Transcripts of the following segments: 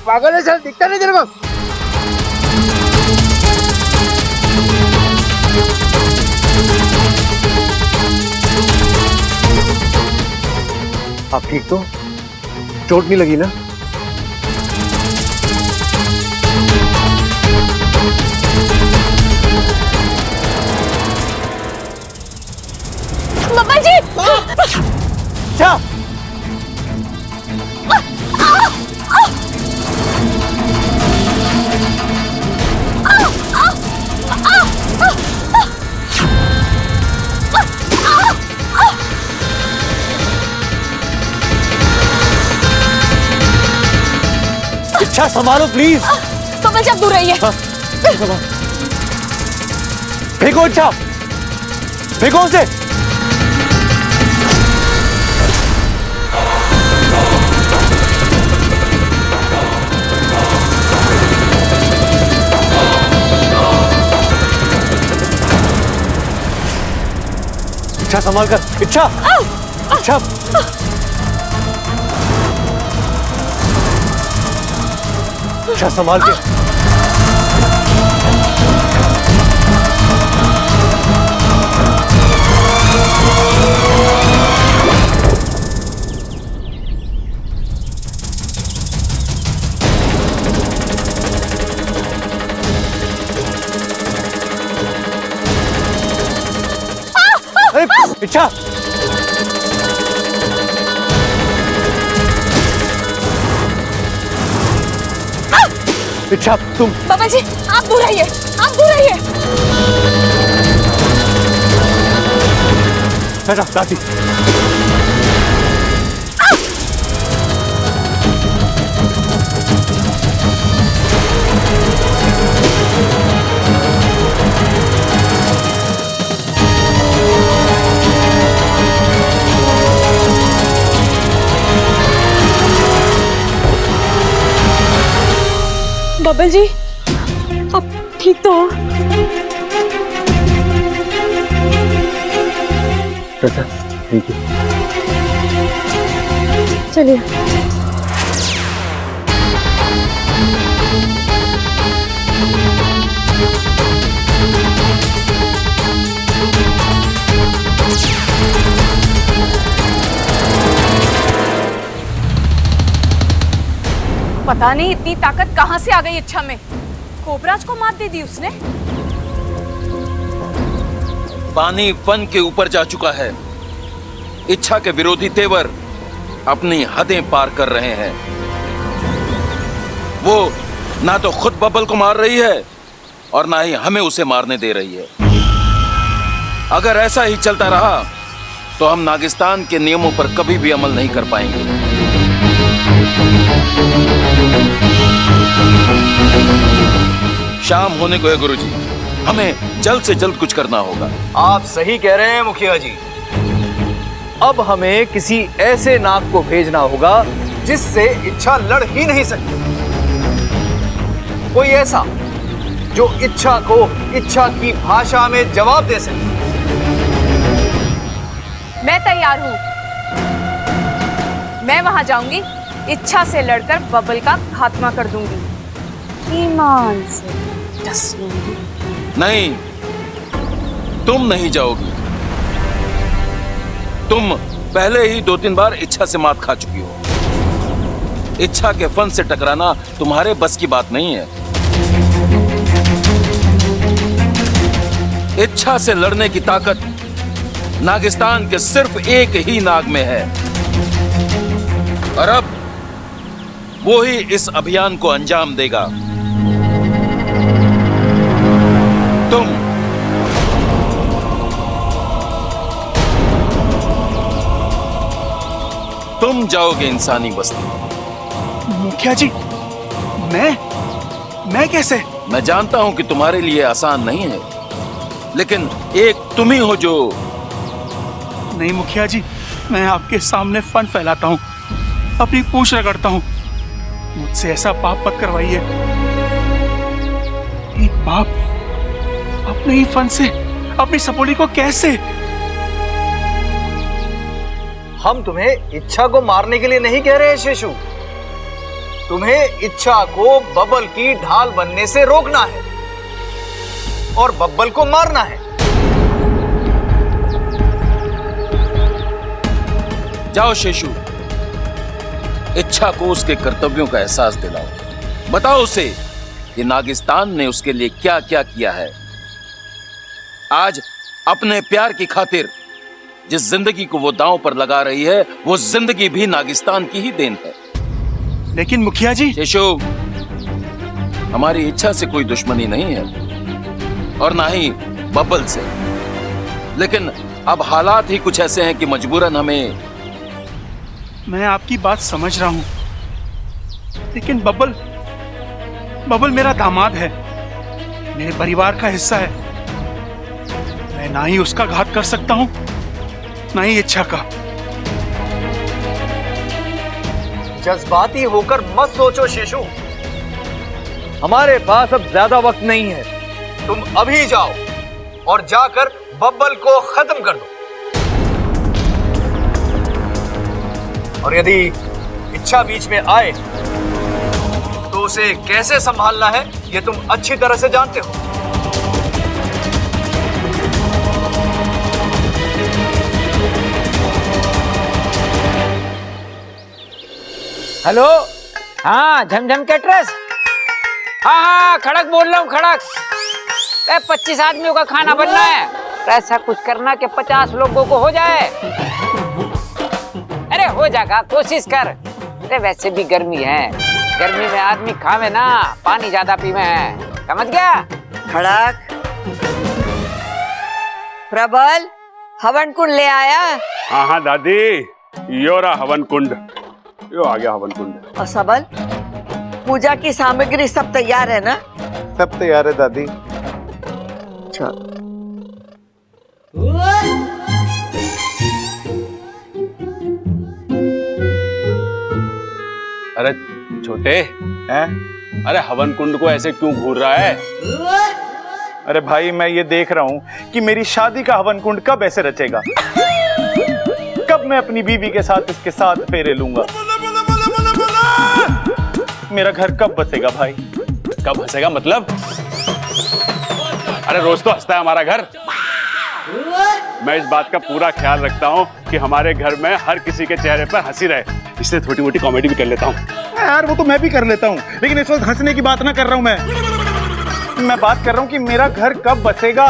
पागल है, चल दिखता नहीं तेरे को। आप ठीक तो? चोट नहीं लगी ना? बाबा जी! क्या? इच्छा संभालो प्लीज। बाबा जी आप दूर रहिए। फेंको इच्छा, फेंको उसे। इच्छा संभाल कर, इच्छा, इच्छा। इच्छा संभाल के। इच्छा, इच्छा तुम। बाबा जी आप दूर रहिए, आप दूर रहिए। बेटा दादी। बबल जी आप ठीक तो हो? बेटा ठीक है। चलिए। पता नहीं इतनी ताकत कहां से आ गई इच्छा में। कोबराज को मात दे दी उसने। पानी फन के ऊपर जा चुका है। इच्छा के विरोधी तेवर अपनी हदें पार कर रहे हैं। वो ना तो खुद बबल को मार रही है और ना ही हमें उसे मारने दे रही है। अगर ऐसा ही चलता रहा तो हम नागिस्तान के नियमों पर कभी भी अमल नहीं कर पाएंगे। शाम होने को है गुरुजी, हमें जल्द से जल्द कुछ करना होगा। आप सही कह रहे हैं मुखिया जी। अब हमें किसी ऐसे नाग को भेजना होगा जिससे इच्छा लड़ ही नहीं सकती। कोई ऐसा जो इच्छा को इच्छा की भाषा में जवाब दे सके। मैं तैयार हूं। मैं वहां जाऊंगी, इच्छा से लड़कर बबल का खात्मा कर दूंगी। ईमान से डस लूंगी। नहीं, तुम नहीं जाओगी। तुम पहले ही 2-3 बार इच्छा से मात खा चुकी हो। इच्छा के फन से टकराना तुम्हारे बस की बात नहीं है। इच्छा से लड़ने की ताकत नागिस्तान के सिर्फ एक ही नाग में है और अब वो ही इस अभियान को अंजाम देगा। तुम जाओगे इंसानी बस्ती। मुखिया जी, मैं कैसे? मैं जानता हूं कि तुम्हारे लिए आसान नहीं है, लेकिन एक तुम ही हो जो। नहीं मुखिया जी, मैं आपके सामने फन फैलाता हूँ, अपनी पूंछ रगड़ता हूँ। मुझसे ऐसा पाप मत करवाइए। एक बाप अपने ही फन से अपनी सपोली को कैसे? हम तुम्हें इच्छा को मारने के लिए नहीं कह रहे हैं शेषु। तुम्हें इच्छा को बबल की ढाल बनने से रोकना है और बब्बल को मारना है। जाओ शेषु, इच्छा को उसके कर्तव्यों का एहसास दिलाओ। बताओ उसे कि नागिस्तान ने उसके लिए क्या क्या किया है। आज अपने प्यार की खातिर जिस जिंदगी को वो दांव पर लगा रही है, वो जिंदगी भी नागिस्तान की ही देन है। लेकिन मुखिया जी। शेषु, हमारी इच्छा से कोई दुश्मनी नहीं है और ना ही बब्बल से, लेकिन अब हालात ही कुछ ऐसे हैं कि मजबूरन हमें। मैं आपकी बात समझ रहा हूं, लेकिन बब्बल मेरा दामाद है, मेरे परिवार का हिस्सा है। मैं ना ही उसका घात कर सकता हूं, ना ही इच्छा का। जज्बाती होकर मत सोचो शेषु, हमारे पास अब ज्यादा वक्त नहीं है। तुम अभी जाओ और जाकर बब्बल को खत्म कर दो। और यदि इच्छा बीच में आए तो उसे कैसे संभालना है, यह तुम अच्छी तरह से जानते हो। हेलो, हाँ झमझम कैटरस। हाँ खड़क बोल रहा हूँ, खड़क। 25 आदमियों का खाना बनना है, ऐसा कुछ करना कि 50 लोगों को हो जाए। अरे हो जाएगा, कोशिश कर। अरे वैसे भी गर्मी है, गर्मी में आदमी खावे ना, पानी ज्यादा पीवे है, समझ गया? खड़क, प्रबल हवन कुंड ले आया? हाँ हाँ दादी, यो रहा हवन कुंड, यो आ गया हवन कुंड। और सबल, पूजा की सामग्री सब तैयार है ना? सब तैयार है दादी। चल। अरे छोटे हैं? अरे हवन कुंड को ऐसे क्यों घूर रहा है? अरे भाई, मैं ये देख रहा हूँ कि मेरी शादी का हवन कुंड कब ऐसे रचेगा, कब मैं अपनी बीवी के साथ इसके साथ फेरे लूंगा, मेरा घर कब बसेगा भाई? कब हंसेगा मतलब? अरे रोज तो हंसता है हमारा घर। मैं इस बात का पूरा ख्याल रखता हूँ कि हमारे घर में हर किसी के चेहरे पर हंसी रहे, इसलिए छोटी मोटी कॉमेडी भी कर लेता हूँ। यार वो तो मैं भी कर लेता हूँ, लेकिन इस वक्त हंसने की बात ना कर रहा हूँ मैं बात कर रहा हूँ कि मेरा घर कब बसेगा।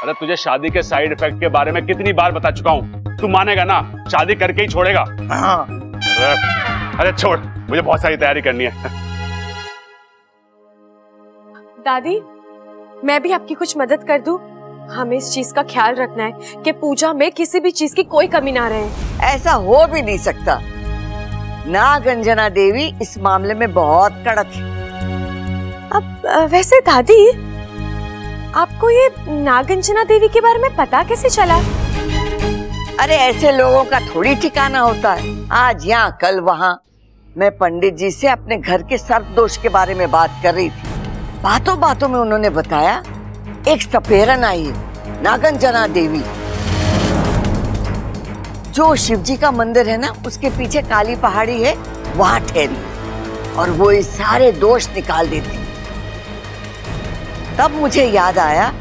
अरे तुझे शादी के साइड इफेक्ट के बारे में कितनी बार बता चुका हूँ, तू मानेगा ना? शादी करके ही छोड़ेगा। हाँ। अरे छोड़, मुझे बहुत सारी तैयारी करनी है। दादी, मैं भी आपकी कुछ मदद कर दूं? हमें इस चीज का ख्याल रखना है कि पूजा में किसी भी चीज की कोई कमी ना रहे। ऐसा हो भी नहीं सकता, नागंजना देवी इस मामले में बहुत कड़क है। अब वैसे दादी, आपको ये नागंजना देवी के बारे में पता कैसे चला? अरे ऐसे लोगों का थोड़ी ठिकाना होता है, आज यहाँ कल वहाँ। मैं पंडित जी से अपने घर के सर्प दोष के बारे में बात कर रही थी। बातों बातों में उन्होंने बताया एक सपेरन आई है, नागंजना देवी, जो शिव जी का मंदिर है ना, उसके पीछे काली पहाड़ी है, वहां ठहरी और वो इस सारे दोष निकाल देती। तब मुझे याद आया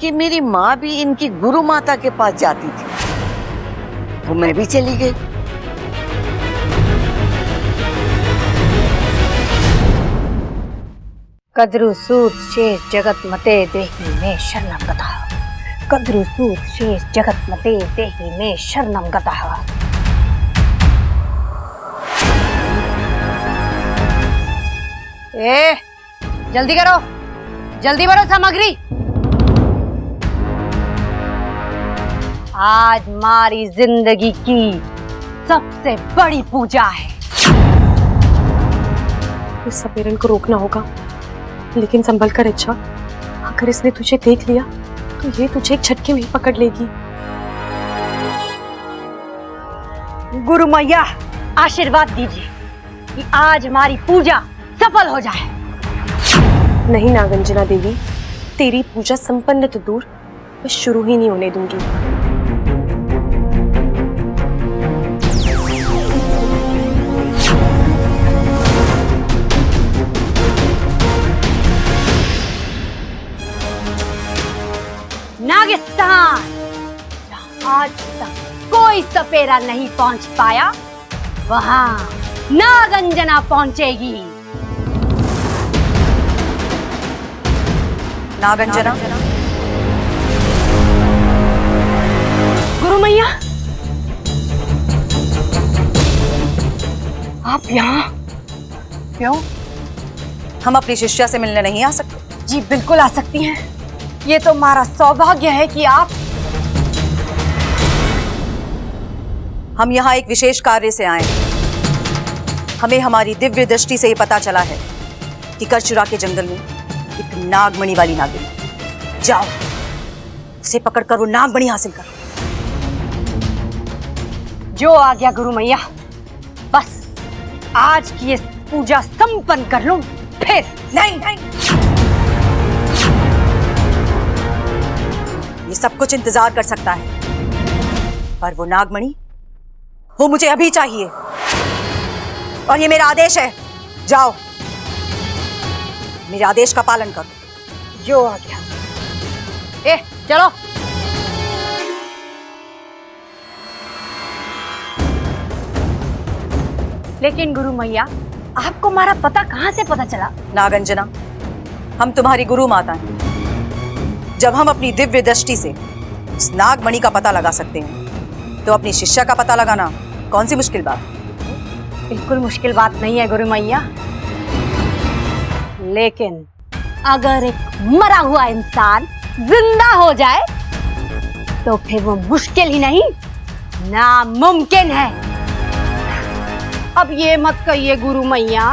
कि मेरी माँ भी इनकी गुरु माता के पास जाती थी, तो मैं भी चली गई। कद्रु सूत शेष जगत मते देहि में शरणम गतः। कद्रु सूत शेष जगत मते देहि में शरणम गतः। ए, जल्दी करो, जल्दी भरो सामग्री। आज हमारी जिंदगी की सबसे बड़ी पूजा है। उस सपेरन को रोकना होगा, लेकिन संभल कर इच्छा, अगर इसने तुझे देख लिया तो ये तुझे एक झटके में ही पकड़ लेगी। गुरु मैया आशीर्वाद दीजिए कि आज हमारी पूजा सफल हो जाए। नहीं नागंजना देवी, तेरी पूजा संपन्न तो दूर, मैं शुरू ही नहीं होने दूंगी। नागिस्तान आज तक कोई सपेरा नहीं पहुंच पाया, वहां नागंजना पहुंचेगी। नागंजना, गुरु मैया, आप यहाँ क्यों? हम अपनी शिष्या से मिलने नहीं आ सकते? जी बिल्कुल आ सकती हैं। ये तो हमारा सौभाग्य है कि आप। हम यहाँ एक विशेष कार्य से आए हैं। हमें हमारी दिव्य दृष्टि से ये पता चला है कि करचुरा के जंगल में एक नागमणि वाली नागिन। जाओ, उसे पकड़कर वो नागमणि हासिल करो। जो आ गया गुरु मैया, बस आज की ये पूजा संपन्न कर लूं, फिर नहीं, ये सब कुछ इंतजार कर सकता है, पर वो नागमणि, वो मुझे अभी चाहिए और ये मेरा आदेश है। जाओ, मेरे आदेश का पालन करो। जो आ गया। चलो। लेकिन गुरु मैया, आपको हमारा पता कहाँ से पता चला? नागंजना, हम तुम्हारी गुरु माता हैं। जब हम अपनी दिव्य दृष्टि से उस नागमणि का पता लगा सकते हैं, तो अपनी शिष्या का पता लगाना कौन सी मुश्किल बात? बिल्कुल मुश्किल बात नहीं है गुरु मैया, लेकिन अगर एक मरा हुआ इंसान जिंदा हो जाए तो फिर वो मुश्किल ही नहीं, नामुमकिन है। अब ये मत कहिए गुरु मैया,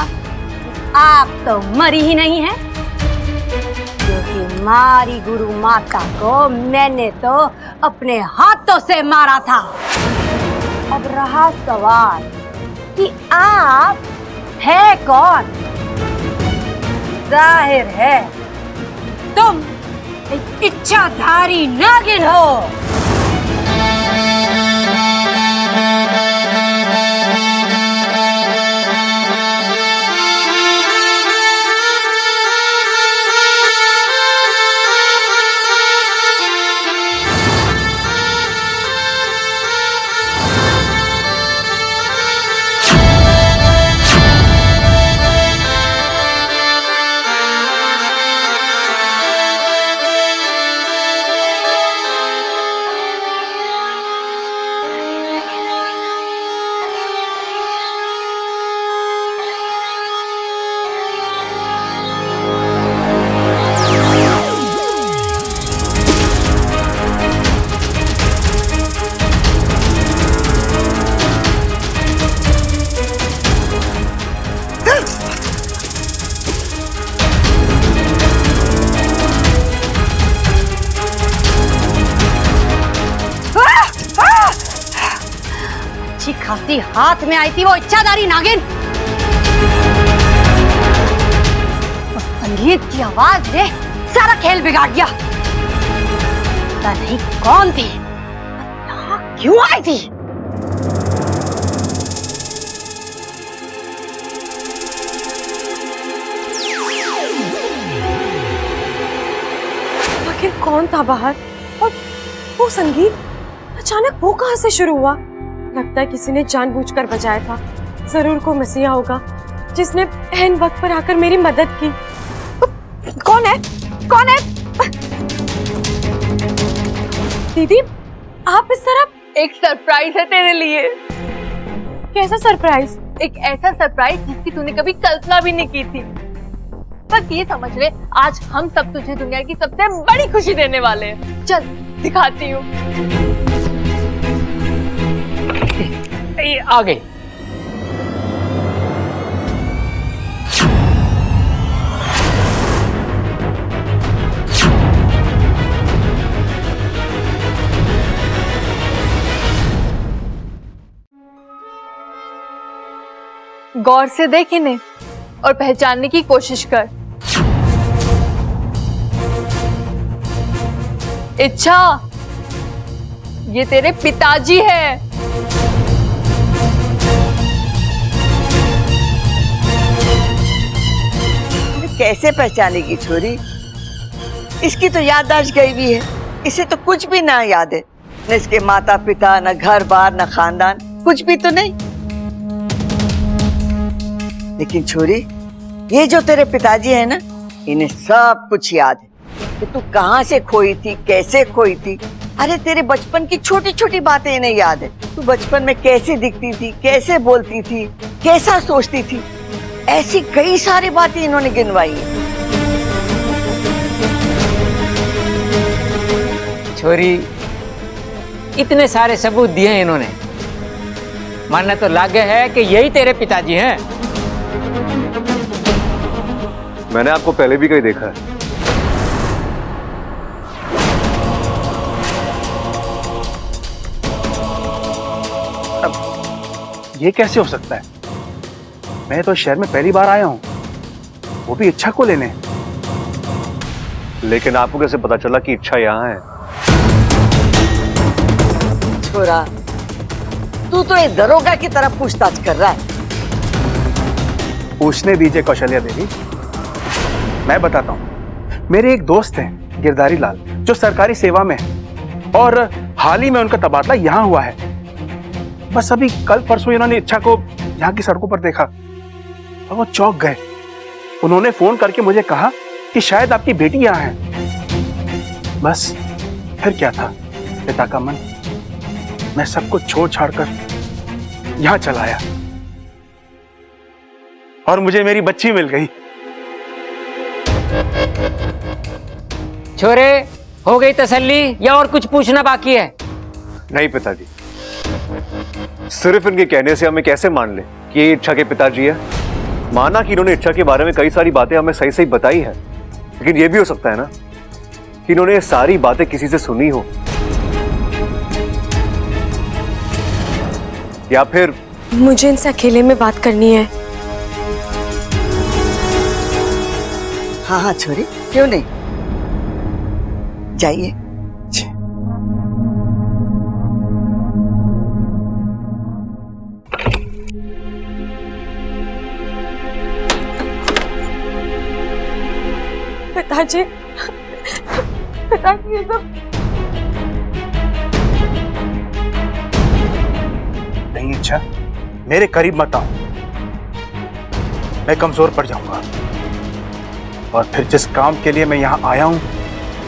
आप तो मरी ही नहीं है, क्योंकि हमारी गुरु माता को मैंने तो अपने हाथों से मारा था। अब रहा सवाल कि आप है कौन? जाहिर है तुम एक इच्छाधारी नागिन हो। खासी हाथ में आई थी वो इच्छाधारी नागिन। उस संगीत की आवाज ने सारा खेल बिगाड़ दिया। पता नहीं कौन थी, यहाँ क्यों आई थी? आखिर कौन था बाहर? और वो संगीत अचानक वो कहां से शुरू हुआ? लगता है किसी ने जानबूझकर बजाया था। जरूर कोई मसीहा होगा जिसने ऐन वक्त पर आकर मेरी मदद की। कौन है? कौन है? दीदी, आप इस तरह। एक सरप्राइज है तेरे लिए। कैसा सरप्राइज? एक ऐसा सरप्राइज जिसकी तूने कभी कल्पना भी नहीं की थी। बस ये समझ ले, आज हम सब तुझे दुनिया की सबसे बड़ी खुशी देने वाले हैं। चल दिखाती हूँ। आ गई। गौर से देख इन्हें और पहचानने की कोशिश कर। इच्छा, ये तेरे पिताजी हैं। कैसे पहचानेगी छोरी? इसकी तो याददाश्त गई भी है। इसे तो कुछ भी ना याद है, न इसके माता पिता, न घर बार, न खानदान, कुछ भी तो नहीं। लेकिन छोरी, ये जो तेरे पिताजी है ना, इन्हें सब कुछ याद है कि तू कहाँ से खोई थी, कैसे खोई थी। अरे तेरे बचपन की छोटी छोटी बातें इन्हें याद है। तू बचपन में कैसे दिखती थी, कैसे बोलती थी, कैसा सोचती थी, ऐसी कई सारी बातें इन्होंने गिनवाई है। छोरी, इतने सारे सबूत दिए हैं इन्होंने, मानना तो लागे है कि यही तेरे पिताजी हैं। मैंने आपको पहले भी कहीं देखा है। ये कैसे हो सकता है? मैं तो शहर में पहली बार आया हूँ, वो भी इच्छा को लेने। लेकिन आपको कैसे पता चला कि इच्छा यहाँ है? छोरा, तू तो एक दरोगा की तरह पूछताछ कर रहा है। पूछने दीजिए कौशल्या देवी, मैं बताता हूँ। मेरे एक दोस्त हैं गिरधारी लाल, जो सरकारी सेवा में है, और हाल ही में उनका तबादला यहाँ हुआ है। बस अभी कल परसों इन्होंने इच्छा को यहाँ की सड़कों पर देखा और वो चौंक गए। उन्होंने फोन करके मुझे कहा कि शायद आपकी बेटी यहाँ है। बस फिर क्या था, पिता का मन। मैं सब कुछ छोड़ छाड़ कर यहाँ चला आया और मुझे मेरी बच्ची मिल गई। छोरे, हो गई तसल्ली या और कुछ पूछना बाकी है? नहीं पिताजी, सिर्फ इनके कहने से हमें कैसे मान ले कि ये इच्छा के पिताजी है। माना कि इन्होंने इच्छा के बारे में कई सारी बातें हमें सही सही बताई है, लेकिन ये भी हो सकता है ना कि इन्होंने ये सारी बातें किसी से सुनी हो, या फिर मुझे इनसे अकेले में बात करनी है। हाँ हाँ छोरी, क्यों नहीं, जाइए। पिताजी, पिताजी, ये सब नहीं इच्छा, मेरे करीब मत आओ, मैं कमजोर पड़ जाऊंगा। और फिर जिस काम के लिए मैं यहाँ आया हूँ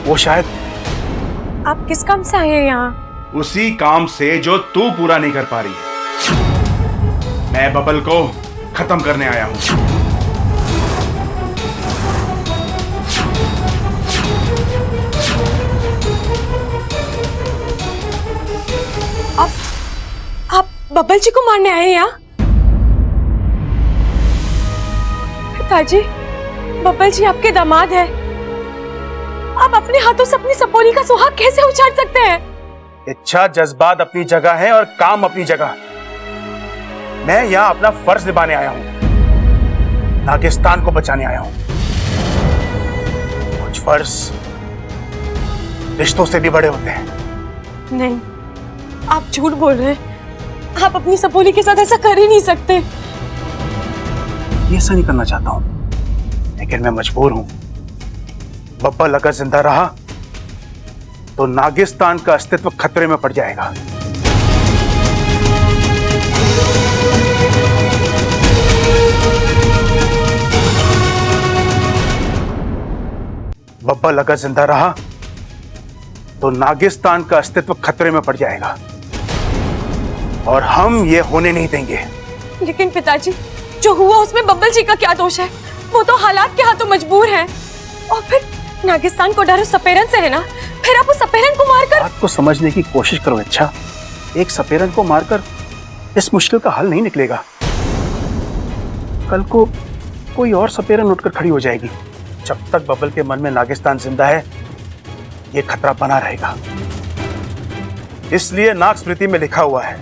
वो शायद। आप किस काम से आए हैं यहाँ? उसी काम से जो तू पूरा नहीं कर पा रही है। मैं बबल को खत्म करने आया हूँ। आप बबल जी को मारने आए हैं यहाँ? पिताजी, बबल जी आपके दामाद है। आप अपने हाथों से अपनी सपोली का सुहाग कैसे उछाल सकते हैं? इच्छा, जज्बात अपनी जगह है और काम अपनी जगह। मैं यहाँ अपना फर्ज निभाने आया हूँ, नागिस्तान को बचाने आया हूँ। कुछ फर्ज रिश्तों से भी बड़े होते हैं। नहीं, आप झूठ बोल रहे हैं। आप अपनी सपोली के साथ ऐसा कर ही नहीं सकते। ये ऐसा नहीं करना चाहता हूँ, लेकिन मैं मजबूर हूं। बब्बल अगर जिंदा रहा तो नागिस्तान का अस्तित्व खतरे में पड़ जाएगा। बब्बल अगर जिंदा रहा तो नागिस्तान का अस्तित्व खतरे में पड़ जाएगा और हम ये होने नहीं देंगे। लेकिन पिताजी, जो हुआ उसमें बब्बल जी का क्या दोष है? वो तो हालात के हाथों मजबूर हैं। और फिर नागिस्तान को डर उस सपेरन से है ना, फिर आप उस सपेरन को मारकर। बात को समझने की कोशिश करो इच्छा। एक सपेरन को मारकर इस मुश्किल का हल नहीं निकलेगा। कल को कोई और सपेरन उठकर खड़ी हो जाएगी। जब तक बबल के मन में नागिस्तान जिंदा है, ये खतरा बना रहेगा। इसलिए नाग स्मृति में लिखा हुआ है,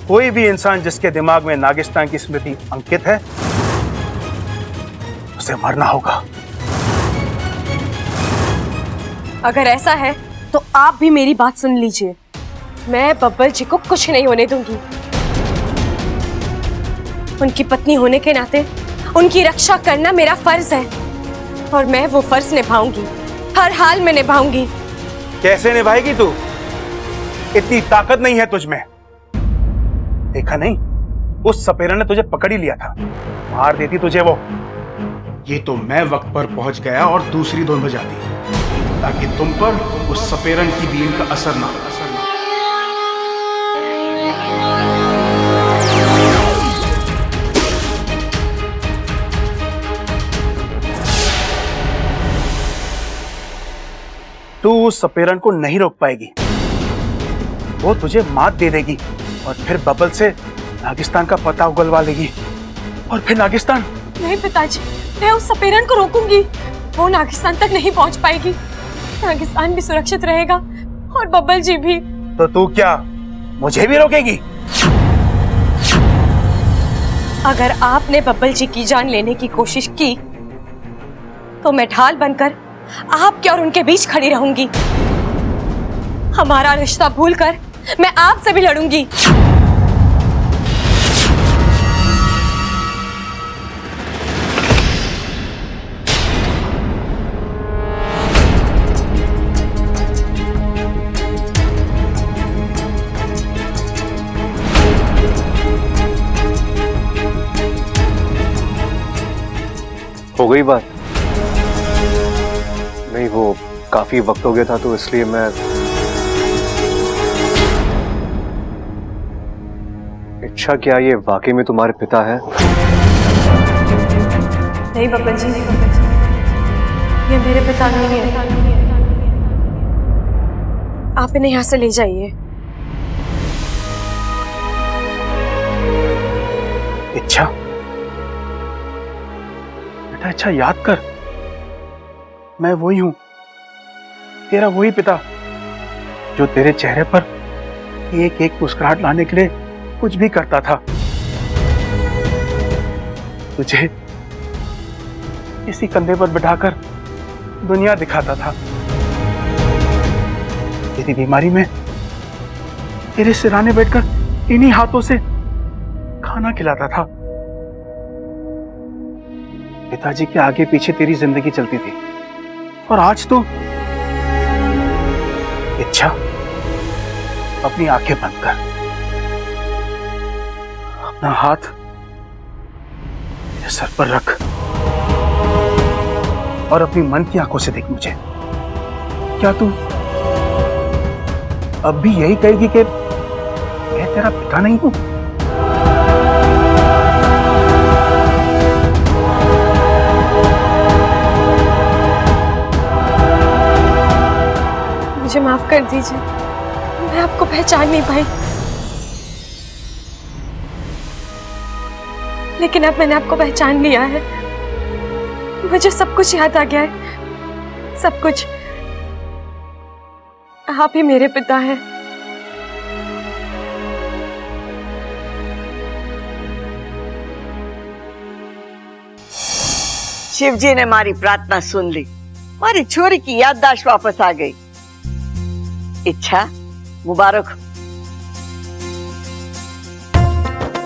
कोई भी इंसान जिसके दिमाग में नागिस्तान की स्मृति अंकित है, उसे मरना होगा। अगर ऐसा है तो आप भी मेरी बात सुन लीजिए। मैं बब्बल जी को कुछ नहीं होने दूंगी। उनकी पत्नी होने के नाते उनकी रक्षा करना मेरा फर्ज है और मैं वो फर्ज निभाऊंगी, हर हाल में निभाऊंगी। कैसे निभाएगी तू? इतनी ताकत नहीं है तुझ में। देखा नहीं, उस सपेरा ने तुझे पकड़ ही लिया था, मार देती तुझे वो। ये तो मैं वक्त पर पहुंच गया और दूसरी दोन बजाती, ताकि तुम पर उस सपेरन की बीन का असर ना हो। तू उस सपेरन को नहीं रोक पाएगी, वो तुझे मात दे देगी और फिर बबल से नागिस्तान का पता उगलवा लेगी, और फिर नागिस्तान। नहीं पिताजी, मैं उस सपेरन को रोकूंगी, वो नागिस्तान तक नहीं पहुंच पाएगी। नागिस्तान भी सुरक्षित रहेगा और बब्बल जी भी। तो तू क्या मुझे भी रोकेगी? अगर आपने बब्बल जी की जान लेने की कोशिश की तो मैं ढाल बनकर आपके और उनके बीच खड़ी रहूंगी। हमारा रिश्ता भूलकर मैं आपसे भी लड़ूंगी। हो गई बात? नहीं, वो काफी वक्त हो गया था तो इसलिए मैं। इच्छा, क्या ये वाकई में तुम्हारे पिता है? नहीं बब्बल जी, ये मेरे पिता नहीं है। आप इन्हें यहाँ से ले जाइए। इच्छा बेटा, अच्छा याद कर, मैं वही हूं, तेरा वही पिता जो तेरे चेहरे पर एक एक मुस्कुराहट लाने के लिए कुछ भी करता था। तुझे इसी कंधे पर बिठाकर दुनिया दिखाता था। तेरी बीमारी में तेरे सिराने बैठकर इन्हीं हाथों से खाना खिलाता था। पिताजी के आगे पीछे तेरी जिंदगी चलती थी, और आज तो इच्छा, अपनी आंखें बंद कर, अपना हाथ मेरे सर पर रख और अपनी मन की आंखों से देख मुझे। क्या तू अब भी यही कहेगी कि मैं तेरा पिता नहीं हूं? मुझे माफ कर दीजिए, मैं आपको पहचान नहीं पाई, लेकिन अब मैंने आपको पहचान लिया है। मुझे सब कुछ याद आ गया है, सब कुछ। आप ही मेरे पिता हैं। शिव जी ने हमारी प्रार्थना सुन ली, हमारी छोरी की याददाश्त वापस आ गई। इच्छा, मुबारक हो।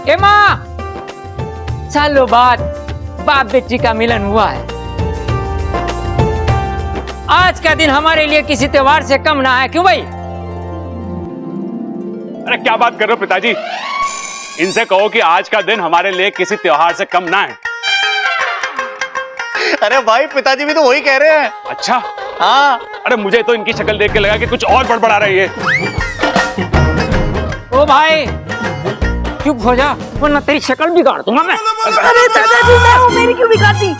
ए माँ, सालों बाद बाप बेटी का मिलन हुआ है। आज का दिन हमारे लिए किसी त्योहार से कम ना है, क्यों भाई? अरे क्या बात कर रहे हो पिताजी? इनसे कहो कि आज का दिन हमारे लिए किसी त्योहार से कम ना है। अरे भाई, पिताजी भी तो वही कह रहे हैं। अच्छा? हाँ। अरे मुझे तो इनकी शक्ल देख के लगा कि कुछ और बड़बड़ा रही है। ओ भाई, चुप हो जा, वरना तेरी शक्ल बिगाड़ दूंगा मैं। अरे दादाजी, मैं हूँ, मेरी क्यों बिगाड़ती?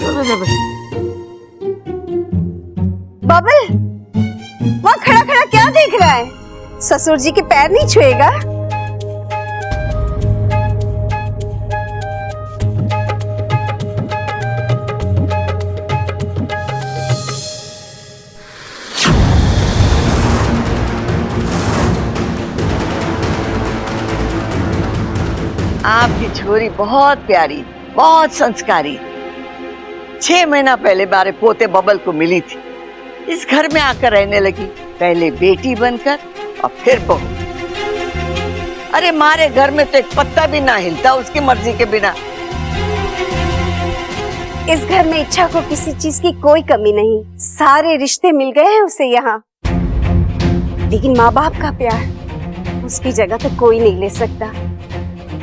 बबल, वहाँ खड़ा खड़ा क्या देख रहा है? ससुर जी के पैर नहीं छुएगा? आपकी छोरी बहुत प्यारी, बहुत संस्कारी। 6 महीना पहले हमारे पोते बबल को मिली थी, इस घर में आकर रहने लगी, पहले बेटी बनकर और फिर बहू। अरे हमारे घर में तो एक पत्ता भी ना हिलता उसकी मर्जी के बिना। इस घर में इच्छा को किसी चीज की कोई कमी नहीं, सारे रिश्ते मिल गए हैं उसे यहाँ। लेकिन माँ बाप का प्यार, उसकी जगह तो कोई नहीं ले सकता।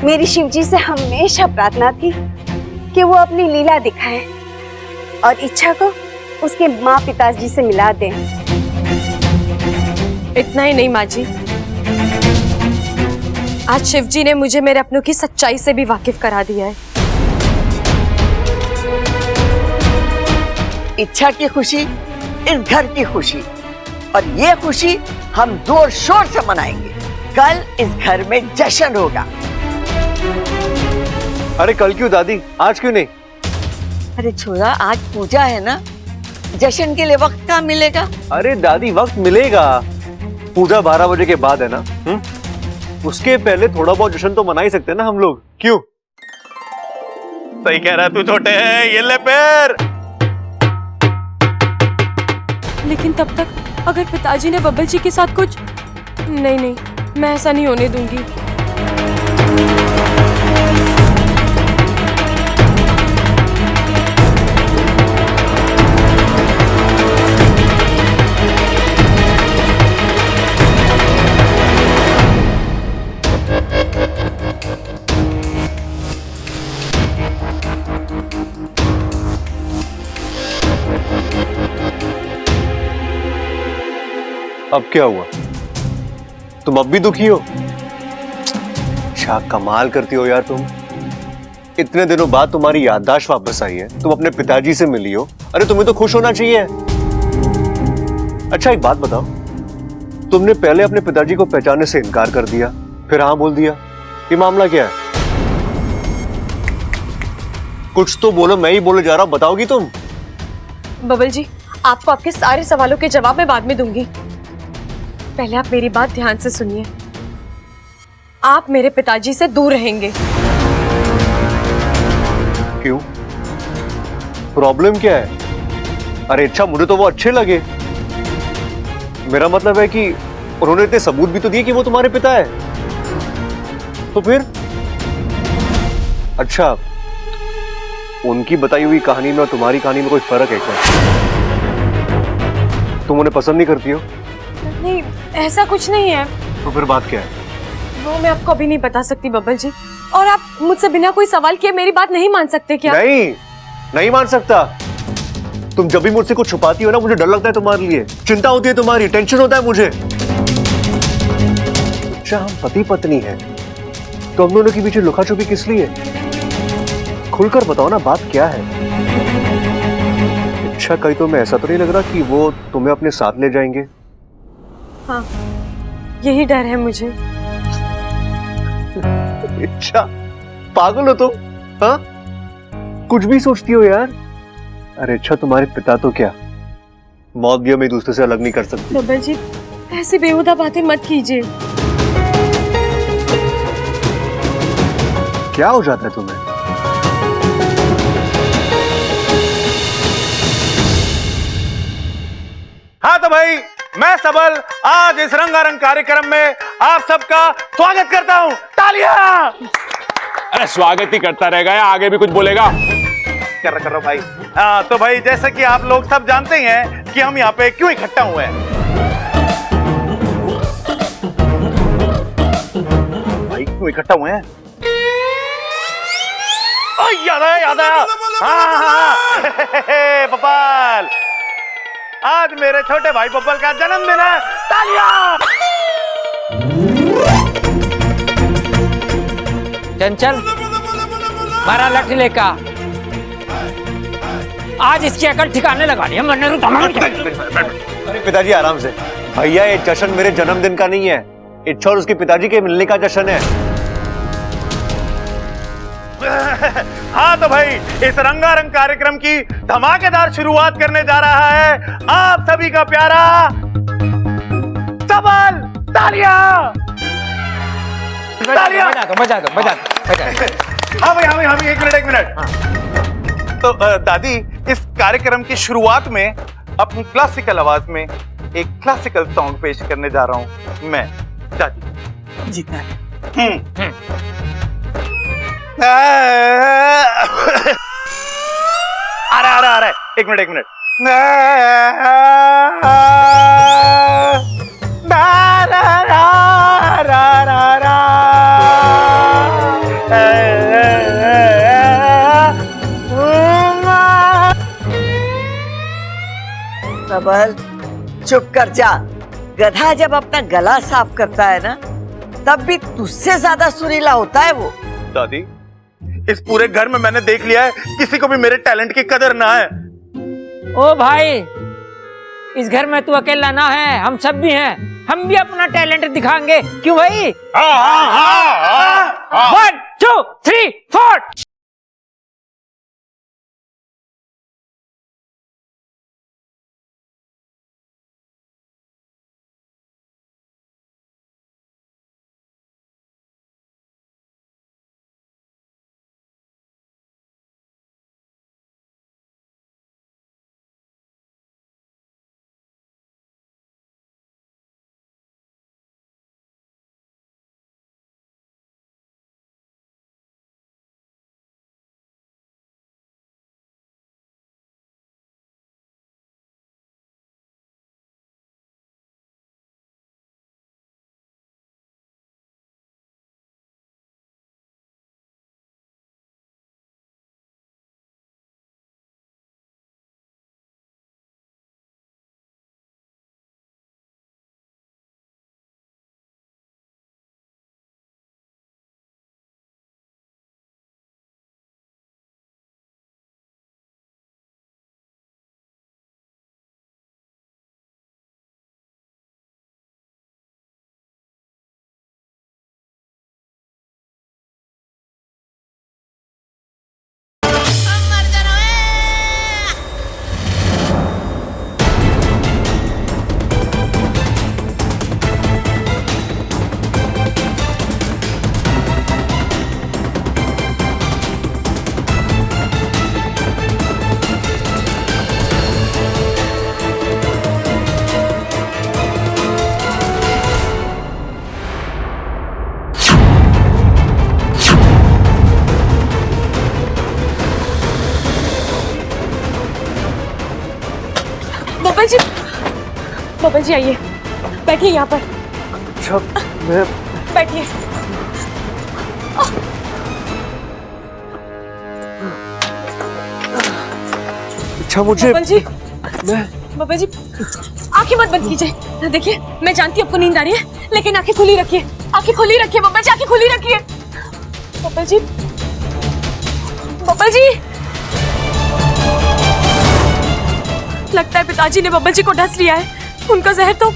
मेरी शिवजी से हमेशा प्रार्थना थी कि वो अपनी लीला दिखाए और इच्छा को उसके माँ पिताजी से मिला दें। इतना ही नहीं माँ जी, आज शिवजी ने मुझे मेरे अपनों की सच्चाई से भी वाकिफ करा दिया है। इच्छा की खुशी इस घर की खुशी, और ये खुशी हम जोर शोर से मनाएंगे। कल इस घर में जश्न होगा। अरे कल क्यों दादी, आज क्यों नहीं? अरे छोरा, आज पूजा है ना, जश्न के लिए वक्त कहाँ मिलेगा? अरे दादी वक्त मिलेगा, पूजा 12 बजे के बाद है ना। उसके पहले थोड़ा बहुत जश्न तो मना ही सकते हैं ना हम लोग, क्यों? सही कह रहा है तू छोटे, ये ले पैर। लेकिन तब तक अगर पिताजी ने बब्बल जी के साथ कुछ, नहीं, मैं ऐसा नहीं होने दूंगी। अब क्या हुआ? तुम अब भी दुखी हो? क्या कमाल करती हो यार तुम। इतने दिनों बाद तुम्हारी याददाश्त वापस आई है, तुम अपने पिताजी से मिली हो। अरे तुम्हें तो खुश होना चाहिए। अच्छा एक बात बताओ, तुमने पहले अपने पिताजी को पहचानने से इनकार कर दिया, फिर हाँ बोल दिया, ये मामला क्या है? कुछ तो बोलो, मैं ही बोले जा रहा हूं, बताओगी तुम? बब्बल जी, आपको आपके सारे सवालों के जवाब मैं बाद में दूंगी। पहले आप मेरी बात ध्यान से सुनिए। आप मेरे पिताजी से दूर रहेंगे। क्यों? प्रॉब्लम क्या है? अरे अच्छा, मुझे तो वो अच्छे लगे। मेरा मतलब है कि उन्होंने इतने सबूत भी तो दिए कि वो तुम्हारे पिता है। तो फिर अच्छा, उनकी बताई हुई कहानी में और तुम्हारी कहानी में कोई फर्क है क्या? तुम उन्हें पसंद नहीं करती हो? नहीं, ऐसा कुछ नहीं है। तो फिर बात क्या है? वो मैं आपको अभी नहीं बता सकती बब्बल जी। और आप मुझसे बिना कोई सवाल किए मेरी बात नहीं मान सकते क्या? नहीं मान सकता। तुम जब भी मुझसे कुछ छुपाती हो ना, मुझे डर लगता है तुम्हारे लिए, चिंता होती है तुम्हारी, टेंशन होता है मुझे। अच्छा हम पति पत्नी हैं, तो हम दोनों के पीछे लुका छुपी किस लिए? खुलकर बताओ ना, बात क्या है? अच्छा कहीं तो मैं ऐसा तो नहीं लग रहा कि वो तुम्हें अपने साथ ले जाएंगे? हाँ, यही डर है मुझे। अच्छा पागल हो तुम, हाँ? कुछ भी सोचती हो यार। अरे अच्छा तुम्हारे पिता तो क्या, मौत भी हम एक दूसरे से अलग नहीं कर सकते। बब्बल जी, ऐसी बेहुदा बातें मत कीजिए। क्या हो जाता है तुम्हें? हाँ तो भाई, मैं सबल आज इस रंगारंग कार्यक्रम में आप सबका स्वागत करता हूं। तालियां! अरे स्वागत ही करता रहेगा या आगे भी कुछ बोलेगा? कर रहा भाई। तो भाई जैसा कि आप लोग सब जानते ही हैं कि हम यहाँ पे क्यों इकट्ठा हुए हैं। भाई क्यों इकट्ठा हुए हैं? याद आया। हाँ। बब्बल, आज मेरे छोटे भाई बब्बल का जन्मदिन है। तालियां! चंचल, मारा लठ लेका। आज इसकी अकल ठिकाने लगा लिया मैंने। अरे पिताजी आराम से। भैया ये जश्न मेरे जन्मदिन का नहीं है, इच्छा और उसके पिताजी के मिलने का जश्न है। हाँ तो भाई, इस रंगारंग कार्यक्रम की धमाकेदार शुरुआत करने जा रहा है आप सभी का प्यारा सबल। तालियां! बजा दो। हाँ भाई, एक मिनट। तो दादी, इस कार्यक्रम की शुरुआत में अपनी क्लासिकल आवाज में एक क्लासिकल सॉन्ग पेश करने जा रहा हूं मैं। दादी जीता अरे एक मिनट। प्रबल चुप कर जा। गधा जब अपना गला साफ करता है ना, तब भी तुझसे ज्यादा सुरीला होता है वो। दादी, इस पूरे घर में मैंने देख लिया है किसी को भी मेरे टैलेंट की कदर ना है। ओ भाई, इस घर में तू अकेला ना है, हम सब भी हैं। हम भी अपना टैलेंट दिखाएंगे, क्यों भाई? 1 2 3 4। बबल जी आइए, बैठिए यहाँ पर। अच्छा, मैं बैठिए। अच्छा मुझे बबल जी, मैं बबल जी आंखें मत बंद कीजिए। देखिए, मैं जानती हूँ आपको नींद आ रही है, लेकिन आंखें खुली रखिए। आंखें खुली रखिए बबल जी, आंखें खुली रखिए। बबल जी, बबल जी, लगता है पिताजी ने बबल जी को डस लिया है। उनका जहर तो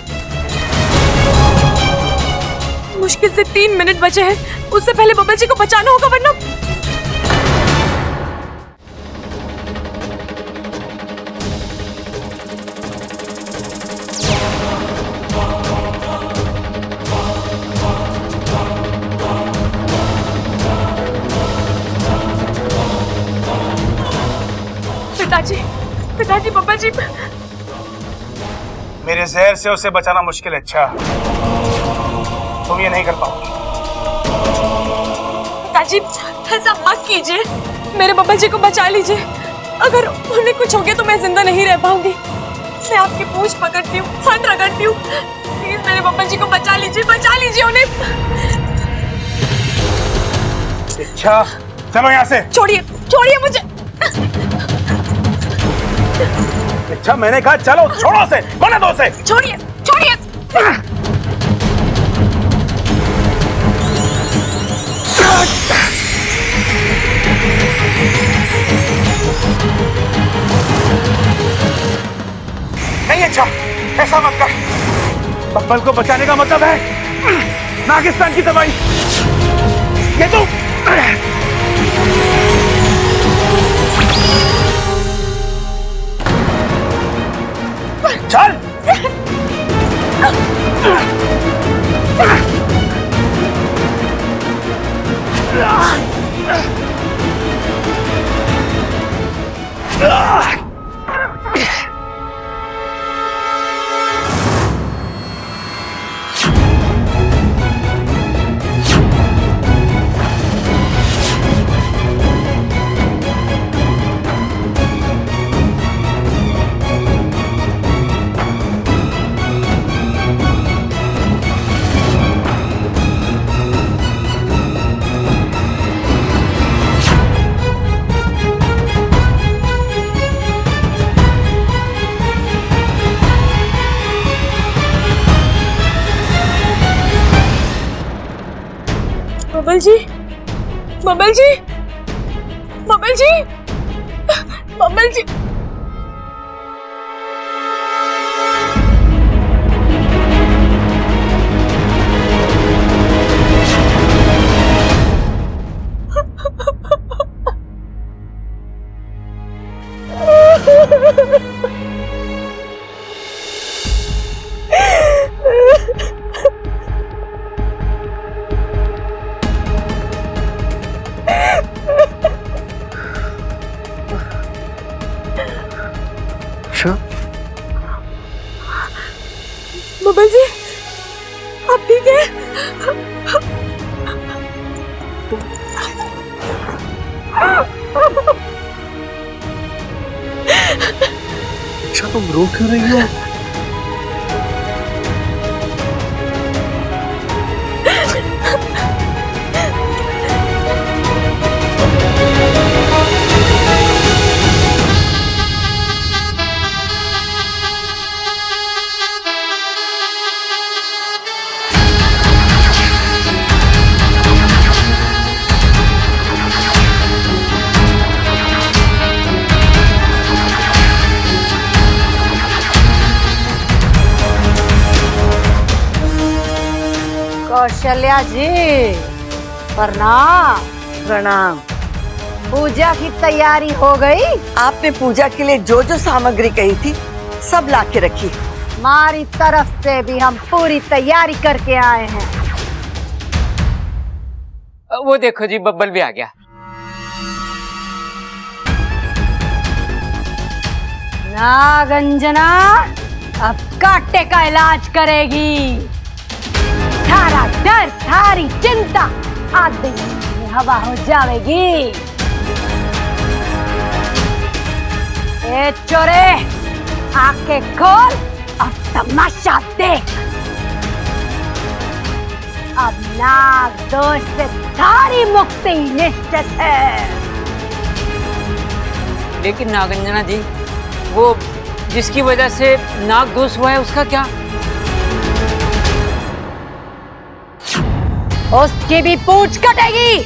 मुश्किल से 3 मिनट बचे हैं। उससे पहले बबल जी को बचाना होगा, वरना पिताजी, पिताजी, बबल जी। मेरे जहर से उसे बचाना मुश्किल है। अच्छा, तुम ये नहीं कर पाओगे। पिताजी, ऐसा मत कीजिए, मेरे बबल जी को बचा लीजिए। अगर उन्हें कुछ हो गया तो मैं जिंदा नहीं रह पाऊंगी। मैं आपकी पूंछ पकड़ती हूँ, हाथ रगड़ती हूँ। प्लीज मेरे बबल जी को बचा लीजिए उन्हें। अच्छा, चलो यहाँ से। छोड़िए, छोड़िए मुझे। अच्छा, मैंने कहा चलो, छोड़ो से, मना दो से। छोड़िए, छोड़िए। नहीं, अच्छा ऐसा मत कर। बब्बल को बचाने का मतलब है नागिस्तान की दवाई। ये तो चल। बबल जी, बबल जी, बबल जी, बबल जी। बबल जी, आप ठीक है? अच्छा, तुम रो क्यों रही हो? कौशल्या जी, प्रणाम। प्रणाम। पूजा की तैयारी हो गई? आपने पूजा के लिए जो जो सामग्री कही थी सब लाके रखी। हमारी तरफ से भी हम पूरी तैयारी करके आए हैं। वो देखो जी, बब्बल भी आ गया। नागंजना अब कांटे का इलाज करेगी। सारा डर, सारी चिंता आधे में हवा हो जाएगी। ए चोरे, आंखें खोल और तमाशा देख। अब नाग दोष से सारी मुक्ति निश्चित है। लेकिन नागंजना जी, वो जिसकी वजह से नाग दोष हुआ है उसका क्या? उसकी भी पूंछ कटेगी।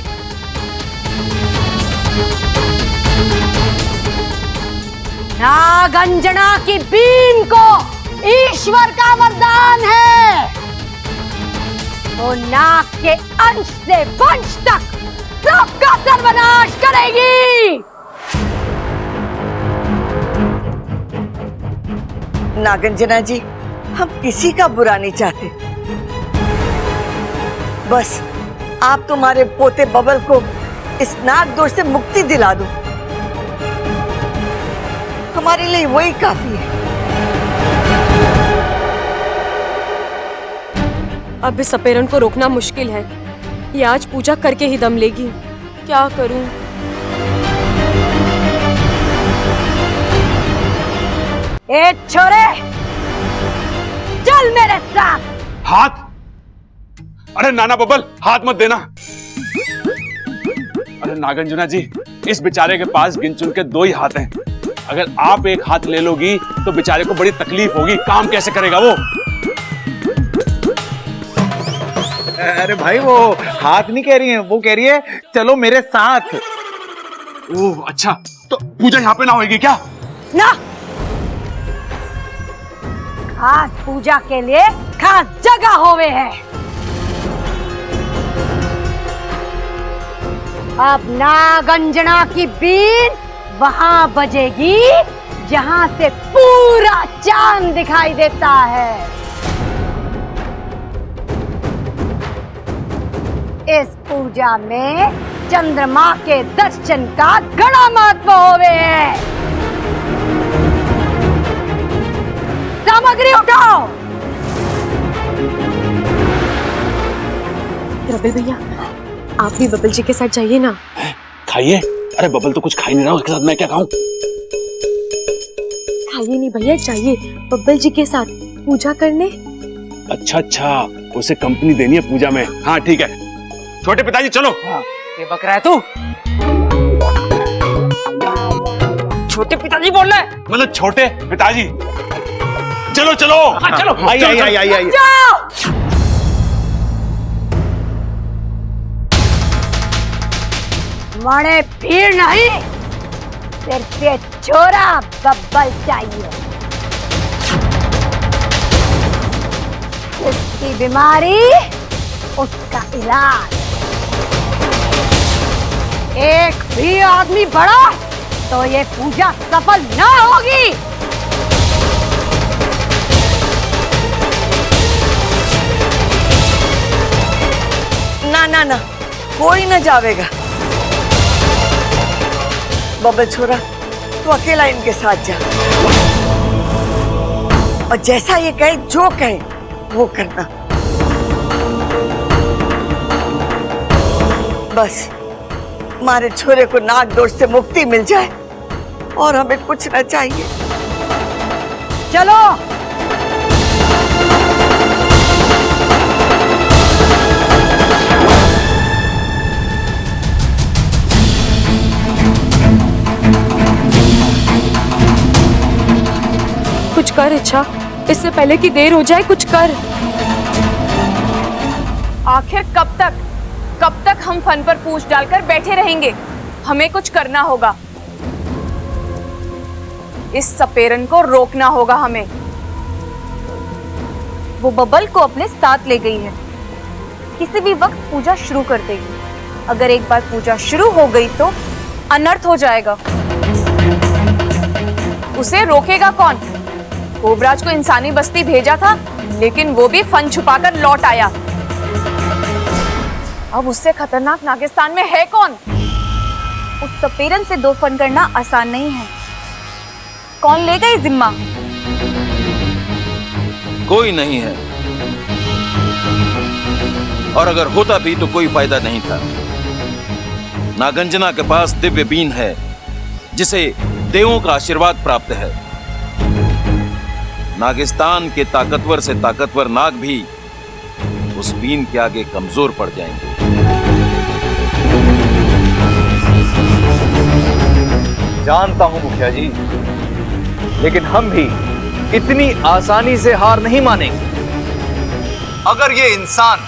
नागंजना की बीन को ईश्वर का वरदान है। वो नाग के अंश से वंश तक सबका सर्वनाश करेगी। नागंजना जी, हम किसी का बुरा नहीं चाहते, बस आप तुम्हारे पोते बबल को इस नाग दोष से मुक्ति दिला दो, हमारे लिए वही काफी है। अब इस सपेरन को रोकना मुश्किल है। ये आज पूजा करके ही दम लेगी। क्या करूं? ए छोरे, चल मेरे साथ। हाथ? अरे नाना बब्बल, हाथ मत देना। अरे नागंजना जी, इस बेचारे के पास गिन चुन के 2 ही हाथ हैं। अगर आप एक हाथ ले लोगी तो बेचारे को बड़ी तकलीफ होगी। काम कैसे करेगा वो? अरे भाई, वो हाथ नहीं कह रही है, वो कह रही है चलो मेरे साथ। ओह अच्छा, तो पूजा यहाँ पे ना होगी क्या? ना, खास पूजा के लिए खास जगह होवे है। अब नागंजना की बीन वहां बजेगी जहां से पूरा चांद दिखाई देता है। इस पूजा में चंद्रमा के दर्शन का घना महत्व होवे है। सामग्री उठाओ। रबिल भैया, आप भी बबल जी के साथ जाइए ना। खाइए। अरे बबल तो कुछ खा ही नहीं रहा, उसके साथ मैं क्या खाऊं? खाइए नहीं भैया, जाइए बब्बल जी के साथ पूजा करने। अच्छा अच्छा, उसे कंपनी देनी है पूजा में। हाँ ठीक है, छोटे पिताजी चलो। ये बक रहा है तू? छोटे पिताजी बोल रहा है? मतलब छोटे पिताजी। चलो चलो। हाँ चलो। आई। जाओ। मणे भीड़ नहीं, सिर्फ ये छोरा बब्बल चाहिए। जिसकी बीमारी उसका इलाज। एक भी आदमी बढ़ा तो ये पूजा सफल ना होगी। ना ना ना, कोई ना जावेगा। बब्बल छोरा, तू अकेला इनके साथ जा और जैसा ये कहे, जो कहे वो करना। बस हमारे छोरे को नाग दोष से मुक्ति मिल जाए और हमें कुछ न चाहिए। चलो। कुछ कर इच्छा, इससे पहले कि देर हो जाए, कुछ कर। आखिर कब तक हम फन पर पूछ डालकर बैठे रहेंगे? हमें कुछ करना होगा। इस सपेरन को रोकना होगा हमें। वो बब्बल को अपने साथ ले गई है, किसी भी वक्त पूजा शुरू कर देगी। अगर एक बार पूजा शुरू हो गई तो अनर्थ हो जाएगा। उसे रोकेगा कौन? कोबराज को इंसानी बस्ती भेजा था, लेकिन वो भी फन छुपाकर लौट आया। अब उससे खतरनाक नागिस्तान में है कौन? उस सपेरन से दो फन करना आसान नहीं है। कौन लेगा ये जिम्मा? कोई नहीं है, और अगर होता भी तो कोई फायदा नहीं था। नागंजना के पास दिव्य बीन है, जिसे देवों का आशीर्वाद प्राप्त है। नागिस्तान के ताकतवर से ताकतवर नाग भी उस बीन के आगे कमजोर पड़ जाएंगे। जानता हूं मुखिया जी, लेकिन हम भी इतनी आसानी से हार नहीं मानेंगे। अगर ये इंसान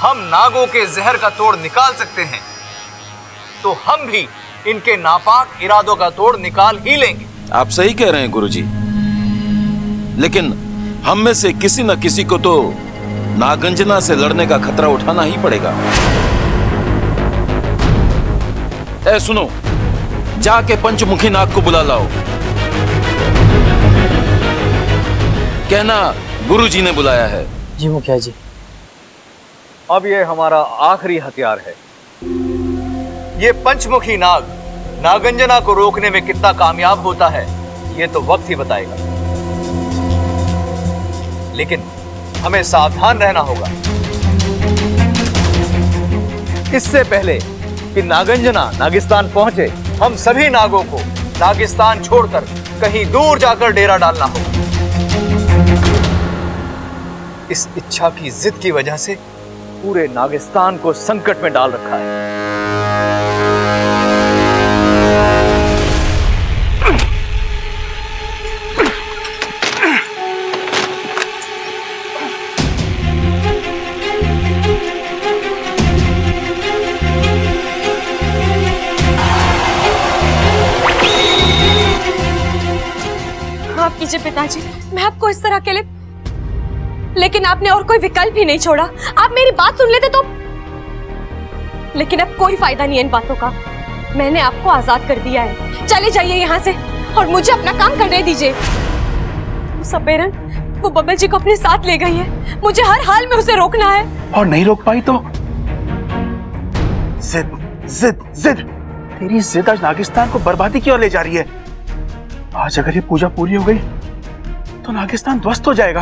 हम नागों के जहर का तोड़ निकाल सकते हैं, तो हम भी इनके नापाक इरादों का तोड़ निकाल ही लेंगे। आप सही कह रहे हैं गुरुजी, लेकिन हम में से किसी न किसी को तो नागंजना से लड़ने का खतरा उठाना ही पड़ेगा। ए सुनो, जाके पंचमुखी नाग को बुला लाओ। कहना गुरुजी ने बुलाया है। जी मुखिया जी। अब ये हमारा आखिरी हथियार है। ये पंचमुखी नाग नागंजना को रोकने में कितना कामयाब होता है, ये तो वक्त ही बताएगा। लेकिन हमें सावधान रहना होगा। इससे पहले कि नागंजना नागिस्तान पहुंचे, हम सभी नागों को नागिस्तान छोड़कर कहीं दूर जाकर डेरा डालना होगा। इस इच्छा की जिद की वजह से पूरे नागिस्तान को संकट में डाल रखा है। माफ कीजिए पिताजी, मैं आपको इस तरह अकेले, लेकिन आपने और कोई विकल्प ही नहीं छोड़ा। आप मेरी बात सुन लेते तो। लेकिन अब कोई फायदा नहीं है इन बातों का। मैंने आपको आजाद कर दिया है, चले जाइए यहाँ से और मुझे अपना काम करने दीजिए। वो सपेरन, वो बब्बल जी को अपने साथ ले गई है। मुझे हर हाल में उसे रोकना है। और नहीं रोक पाई तो जिद जिद जिद, तेरी जिद आज नागिस्तान को बर्बादी की ओर ले जा रही है। आज अगर ये पूजा पूरी हो गई तो नागिस्तान ध्वस्त हो जाएगा।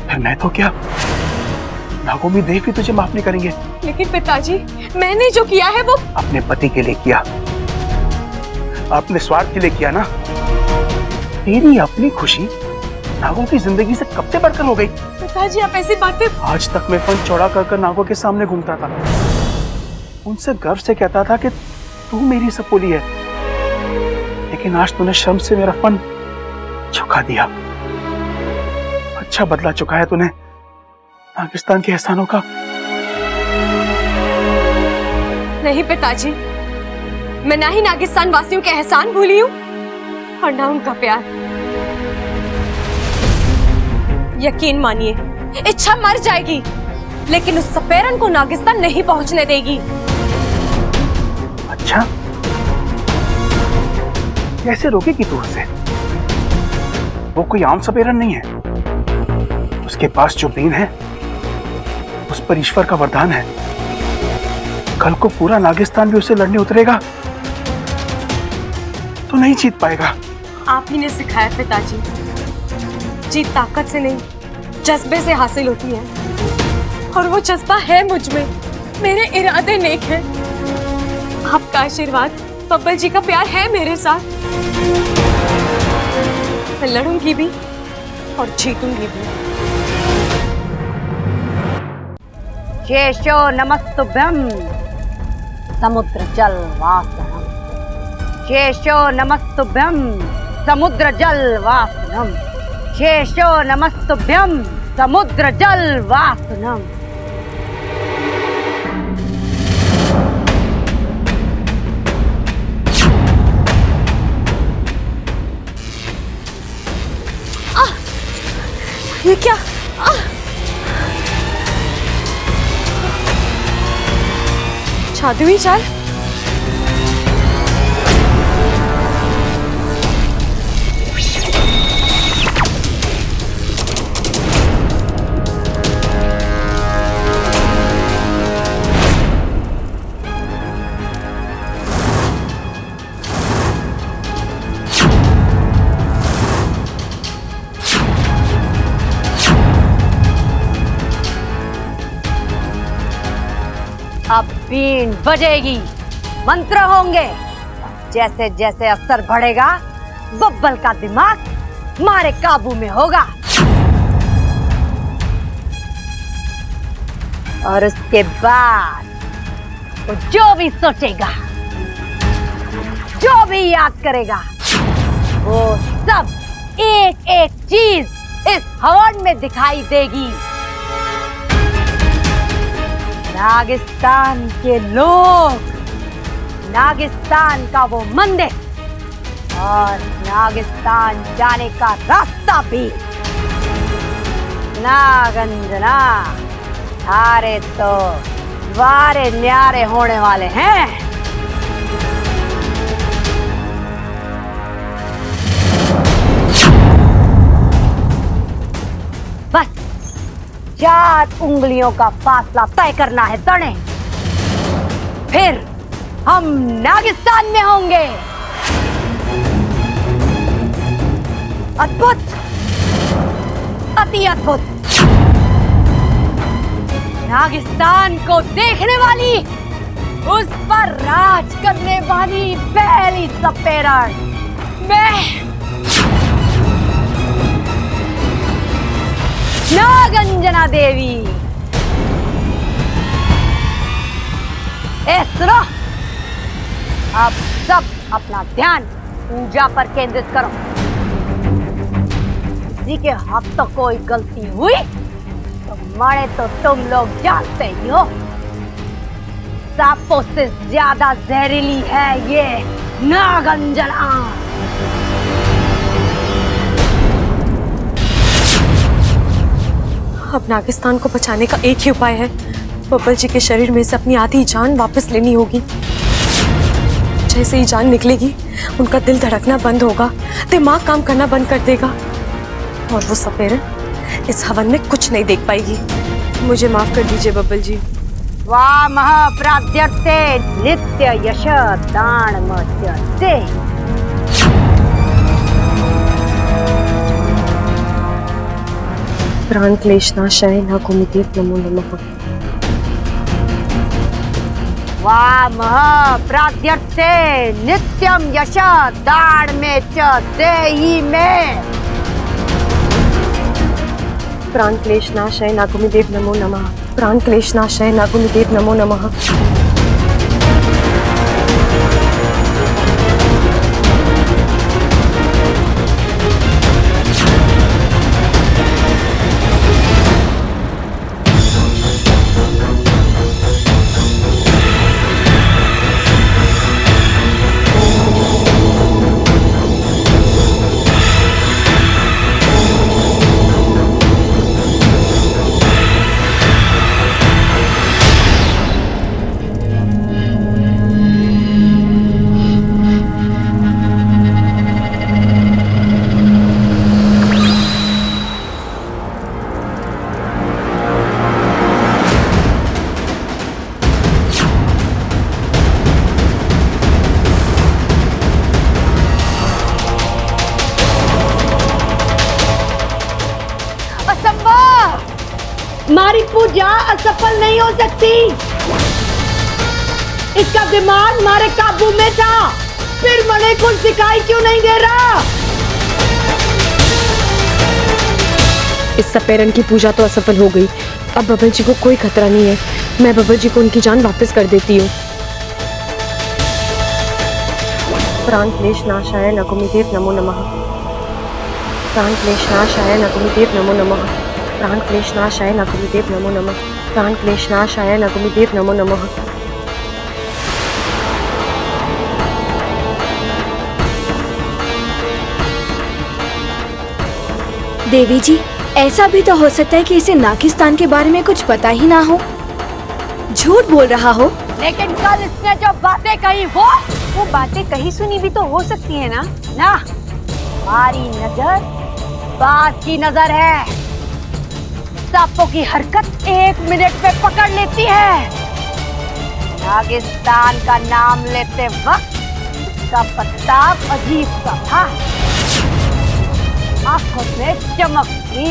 फिर मैं तो क्या, नागोमी देव भी तुझे माफ नहीं करेंगे। लेकिन पिताजी, मैंने जो किया है वो अपने पति के लिए किया, अपने स्वार्थ के लिए किया ना। तेरी अपनी खुशी नागों की जिंदगी से कब से बढ़कर हो गई। पिताजी, आप ऐसी बातें। आज तक मैं फन चौड़ा कर नागों के सामने घूमता था, उनसे गर्व से कहता था कि तू मेरी सपोली है। लेकिन आज तूने शर्म से मेरा फन झुका दिया। अच्छा बदला चुकाया तूने नागिस्तान के एहसानों का। नहीं पिताजी, मैं ना ही नागिस्तान वासियों के एहसान भूली हूँ और ना उनका प्यार। यकीन मानिए, इच्छा मर जाएगी लेकिन उस सपेरन को नागिस्तान नहीं पहुंचने देगी। अच्छा, कैसे रोकेगी तू उसे? वो कोई आम सपेरन नहीं है। उसके पास जो बीन है उस पर ईश्वर का वरदान है। कल को पूरा नागिस्तान भी उसे लड़ने उतरेगा तो नहीं जीत पाएगा। आप ही ने सिखाया पिताजी, जीत ताकत से नहीं जज्बे से हासिल होती है, और वो जज्बा है मुझ में। मेरे इरादे नेक हैं। आपका आशीर्वाद, बब्बल जी का प्यार है मेरे साथ। मैं लड़ूंगी भी और जीतूंगी भी। शेषो नमस्तुभ्यं समुद्र जल वासनम। शेषो नमस्तुभ्यं समुद्र जल वासनम। शेषो नमस्तुभ्यं समुद्र जल वासनम। ये क्या? जादुई चाल? अब बीन बजेगी, मंत्र होंगे। जैसे जैसे असर बढ़ेगा, बब्बल का दिमाग हमारे काबू में होगा। और उसके बाद वो जो भी सोचेगा, जो भी याद करेगा, वो सब एक एक चीज इस हवन में दिखाई देगी। नागिस्तान के लोग, नागिस्तान का वो मंदिर और नागिस्तान जाने का रास्ता भी। नागंजना, सारे तो वारे न्यारे होने वाले हैं। बस 4 उंगलियों का फासला तय करना है तने, फिर हम नागिस्तान में होंगे। अद्भुत, अति अद्भुत। नागिस्तान को देखने वाली, उस पर राज करने वाली पहली सपेरन मैं, नागंजना देवी। सुनो, अब सब अपना ध्यान पूजा पर केंद्रित करो। किसी के हाथ तो कोई गलती हुई तो मारे तो तुम लोग जानते ही हो। सांपों से ज्यादा जहरीली है ये नागंजना। अब नागिस्तान को बचाने का एक ही उपाय है, बब्बल जी के शरीर में से अपनी आधी जान वापस लेनी होगी। जैसे ही जान निकलेगी, उनका दिल धड़कना बंद होगा, दिमाग काम करना बंद कर देगा, और वो सपेरन इस हवन में कुछ नहीं देख पाएगी। मुझे माफ कर दीजिए बब्बल जी। वाह महाप्राध्यर्थे नित्य यश दान मध्यते। प्राण क्लेशनाशाय नागोमती नमो नमः। वाह महाप्राध्यर्थे नित्यम यश दान में च देहि में। प्राण क्लेशनाशाय नागोमती नमो नमः। प्राण क्लेशनाशाय नागोमती नमो नमः। पूजा असफल नहीं हो सकती। इसका दिमाग हमारे काबू में था, फिर मने को सिखाई क्यों नहीं दे रहा? इस सपेरन की पूजा तो असफल हो गई। अब बबल जी को कोई खतरा नहीं है। मैं बबल जी को उनकी जान वापस कर देती हूँ। प्राण क्लेश नाशाय नकुमिदेव नमो नमः। प्राण क्लेश नाशाय नकुमिदेव नमो नमः। प्राण क्लेश नाशाय नकुमिदेव नमो नमः। प्राण क्लेश नाशाय नकुमिदेव नमो नमः। देवी जी, ऐसा भी तो हो सकता है कि इसे नागिस्तान के बारे में कुछ पता ही ना हो, झूठ बोल रहा हो। लेकिन कल इसने जो बातें कही वो बातें कही सुनी भी तो हो सकती है ना? ना, हमारी नजर बात की नजर है। सांपों की हरकत 1 मिनट में पकड़ लेती है। नागिस्तान का नाम लेते वक्त उसका प्रताप अजीब सा था। आंखों में चमक थी।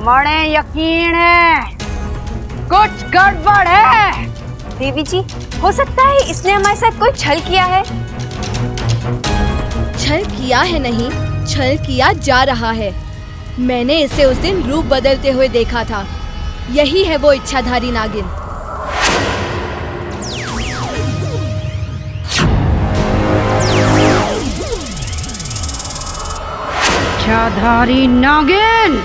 मणे यकीन है कुछ गड़बड़ है। देवी जी, हो सकता है इसने हमारे साथ कोई छल किया है। छल किया है नहीं, छल किया जा रहा है। मैंने इसे उस दिन रूप बदलते हुए देखा था। यही है वो इच्छाधारी नागिन। इच्छाधारी नागिन,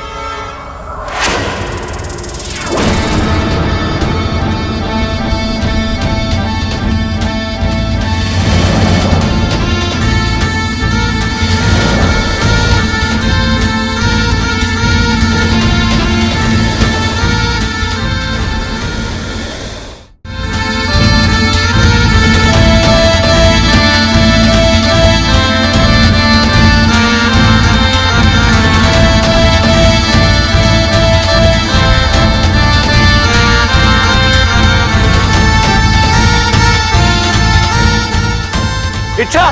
इच्छा,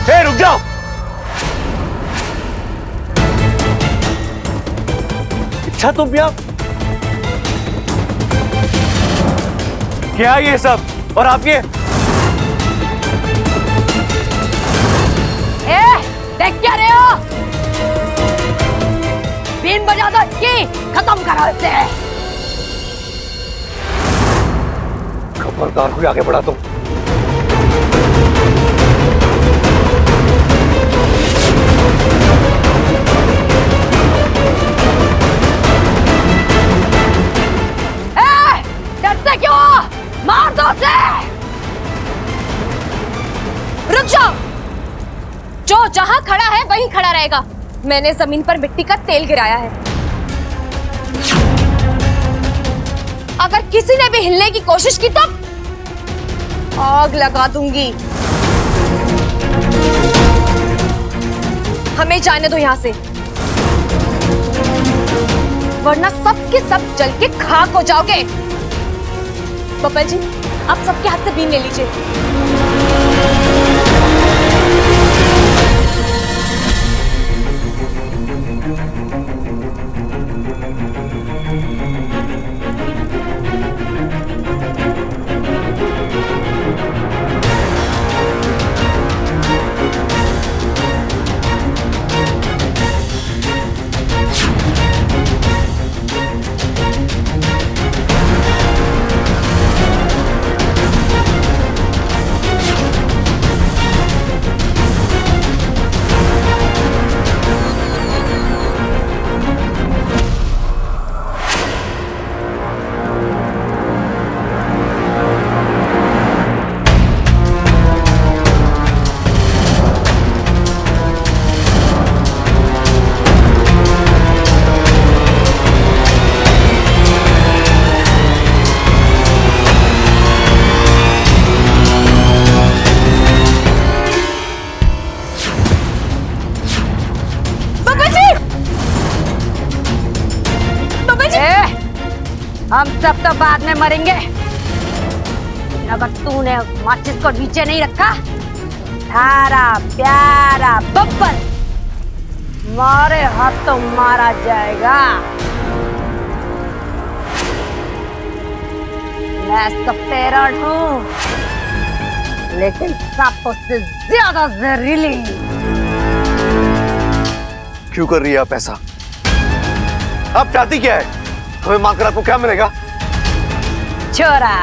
हे रुक जाओ। इच्छा, तुम यहाँ क्या ये सब? और आप ये देख क्या रहे हो? बीन बजा दो इसकी, खत्म करो इसे। खबरदार कोई आगे बढ़ा तो। डरते क्यों? मार दो उसे। रुक जाओ। जो जहां खड़ा है वहीं खड़ा रहेगा। मैंने जमीन पर मिट्टी का तेल गिराया है। अगर किसी ने भी हिलने की कोशिश की तो आग लगा दूंगी। हमें जाने दो यहां से, वरना सब के सब जल के खाक हो जाओगे। बब्बल जी, आप सबके हाथ से बीन ले लीजिए। हम सब तो बाद में मरेंगे। अगर तूने उस माचिस को नीचे नहीं रखा, थारा प्यारा बब्बल मारे हाथों मारा जाएगा। मैं सपेरण हूँ, लेकिन सांपों से ज्यादा जहरीली। क्यों कर रही है आप ऐसा? आप चाहती क्या है? हमें मांगकर आपको क्या मिलेगा? छोरा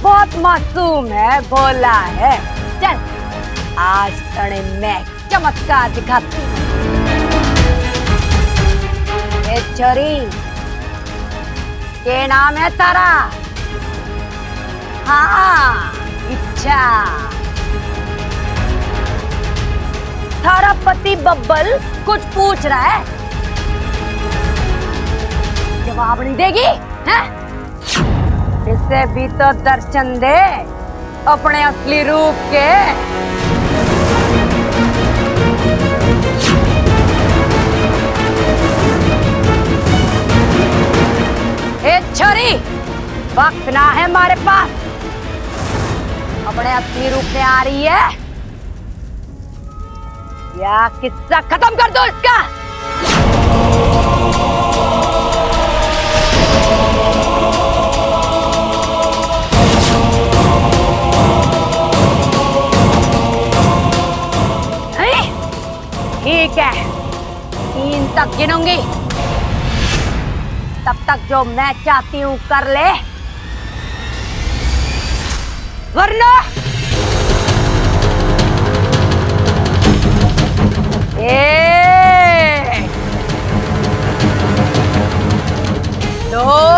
बहुत मासूम है, भोला है। चल आज तने मैं चमत्कार दिखाती हूँ। ए छोरी, क्या नाम है तारा? हाँ, इच्छा। थारा पति बब्बल कुछ पूछ रहा है, जवाब नहीं देगी हैं? इसे भी तो दर्शन दे अपने असली रूप के। ए छोरी, वक्त ना है हमारे पास, अपने असली रूप में आ रही है या किस्सा खत्म कर दो इसका। ठीक है, 3 तक गिनूंगी, तब तक जो मैं चाहती हूं कर ले, वरना 1 2